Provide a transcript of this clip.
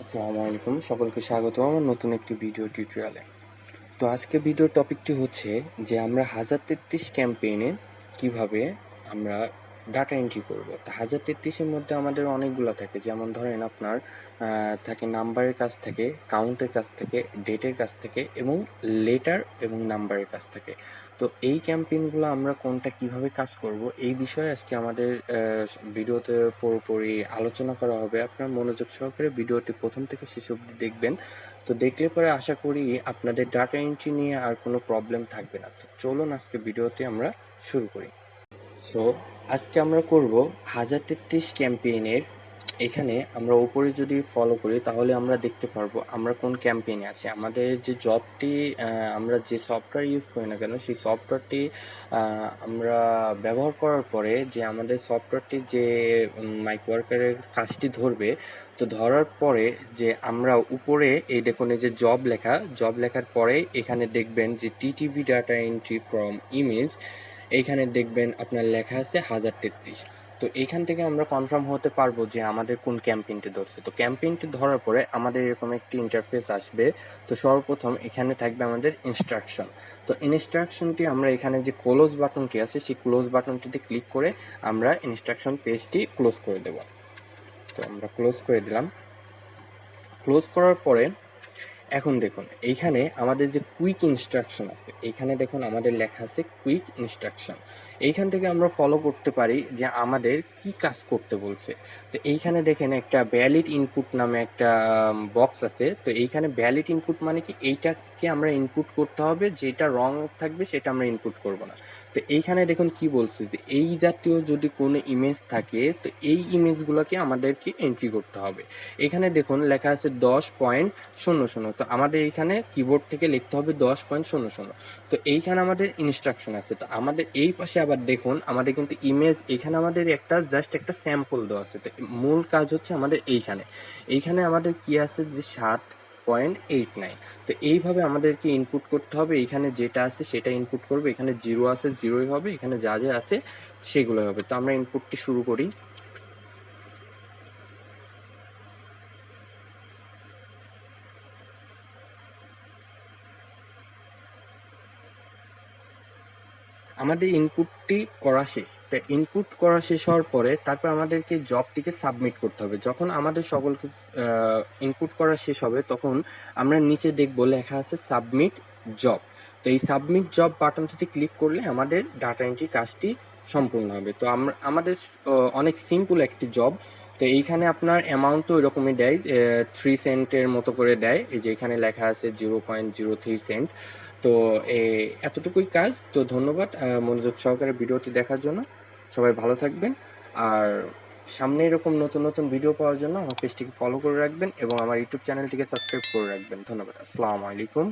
আসসালামু আলাইকুম, সকলকে স্বাগত আমার নতুন একটি ভিডিও টিউটোরিয়ালে। তো আজকে ভিডিওর টপিকটি হচ্ছে যে আমরা 1033 ক্যাম্পেইনে কিভাবে আমরা ডাটা এন্ট্রি করব। তো 1033-এর মধ্যে আমাদের অনেকগুলো থাকে, যেমন ধরেন আপনার থাকে নাম্বারের কাছ থেকে, কাউন্টের কাছ থেকে, ডেটের কাছ থেকে এবং লেটার এবং নাম্বারের কাছ থেকে। তো এই ক্যাম্পেইনগুলো আমরা কোনটা কিভাবে কাজ করব এই বিষয়ে আজকে আমাদের ভিডিওতে পুরোপুরি আলোচনা করা হবে। আপনার মনোযোগ সহকারে ভিডিওটি প্রথম থেকে শেষ অবধি দেখবেন। তো দেখলে পরে আশা করি আপনাদের ডাটা এন্ট্রি নিয়ে আর কোনো প্রবলেম থাকবে না। তো চলুন আজকে ভিডিওতে আমরা শুরু করি। সো আজকে আমরা করব 1033 ক্যাম্পেইনের। এখানে আমরা উপরে যদি ফলো করি তাহলে আমরা দেখতে পারবো আমরা কোন ক্যাম্পেইনে আছি। আমাদের যে জবটি আমরা যে সফটওয়্যার ইউজ করি না কেন সেই সফটওয়্যারটি আমরা ব্যবহার করার পরে যে আমাদের সফটওয়্যারটি যে মাইক ওয়ার্কারের কাজটি ধরবে, তো ধরার পরে যে আমরা উপরে এই দেখুন এই যে জব লেখার পরে এখানে দেখবেন যে TTV data entry from image, এইখানে দেখবেন আপনার লেখা আছে 1033। তো এইখান থেকে আমরা কনফার্ম হতে পারবো যে আমাদের কোন ক্যাম্পেইনটি ধরছে। তো ক্যাম্পেইনটি ধরার পরে আমাদের এরকম একটি ইন্টারফেস আসবে। তো সর্বপ্রথম এখানে থাকবে আমাদের ইনস্ট্রাকশন। তো ইনস্ট্রাকশনটি আমরা এখানে যে ক্লোজ বাটনটি আছে সেই ক্লোজ বাটনটিতে ক্লিক করে আমরা ইনস্ট্রাকশন পেজটি ক্লোজ করে দেব। তো আমরা ক্লোজ করে দিলাম। ক্লোজ করার পরে এখন দেখুন এইখানে আমাদের যে কুইক ইনস্ট্রাকশন আছে, এইখানে দেখুন আমাদের লেখা আছে কুইক ইনস্ট্রাকশন। এইখান থেকে আমরা ফলো করতে পারি যে আমাদের কি কাজ করতে বলছে। তো এইখানে দেখেন একটা ভ্যালিড ইনপুট নামে একটা বক্স আছে। তো এইখানে ভ্যালিড ইনপুট মানে কি, এইটাকে আমরা ইনপুট করতে হবে, যেটা রং থাকবে সেটা আমরা ইনপুট করব না। তো এইখানে দেখুন কি বলছে যে এই জাতীয় যদি কোনো ইমেজ থাকে তো এই ইমেজগুলোকে আমাদেরকে এন্ট্রি করতে হবে। এখানে দেখুন লেখা আছে 10.00। তো আমাদের এইখানে কিবোর্ড থেকে লিখতে হবে 10.00। তো এইখানে আমাদের ইনস্ট্রাকশন আছে। তো আমাদের এই পাশে আবার দেখুন আমাদের কিন্তু ইমেজ, এখানে আমাদের একটা জাস্ট একটা স্যাম্পল দেওয়া আছে। তো মূল কাজ হচ্ছে আমাদের এইখানে আমাদের কি আছে যে 7.89। তো এইভাবে আমাদেরকে ইনপুট করতে হবে। এইখানে যেটা আছে সেটা ইনপুট করবে, এখানে জিরো আছে জিরোই হবে, এখানে যা যা আছে সেগুলোই হবে। তো আমরা ইনপুটটি শুরু করি। আমাদের ইনপুটটি করা শেষ। তো ইনপুট করা শেষ হওয়ার পরে তারপর আমাদেরকে জবটিকে সাবমিট করতে হবে। যখন আমাদের সকল কিছু ইনপুট করা শেষ হবে তখন আমরা নিচে দেখবো লেখা আছে সাবমিট জব। তো এই সাবমিট জব বাটনটিতে ক্লিক করলে আমাদের ডাটা এন্ট্রি কাজটি সম্পূর্ণ হবে। তো আমাদের অনেক সিম্পল একটি জব। তো এইখানে আপনার অ্যামাউন্টও এরকমই দেয়, 3 সেন্টের মতো করে দেয়। এই যে এখানে লেখা আছে 0.03 সেন্ট। তো এতটুকুই কাজ। তো ধন্যবাদ মনোযোগ সহকারে ভিডিওটি দেখার জন্য। সবাই ভালো থাকবেন। আর সামনে এরকম নতুন নতুন ভিডিও পাওয়ার জন্য আমার পেজটিকে ফলো করে রাখবেন এবং আমার ইউটিউব চ্যানেলটিকে সাবস্ক্রাইব করে রাখবেন। ধন্যবাদ। আসসালামু আলাইকুম।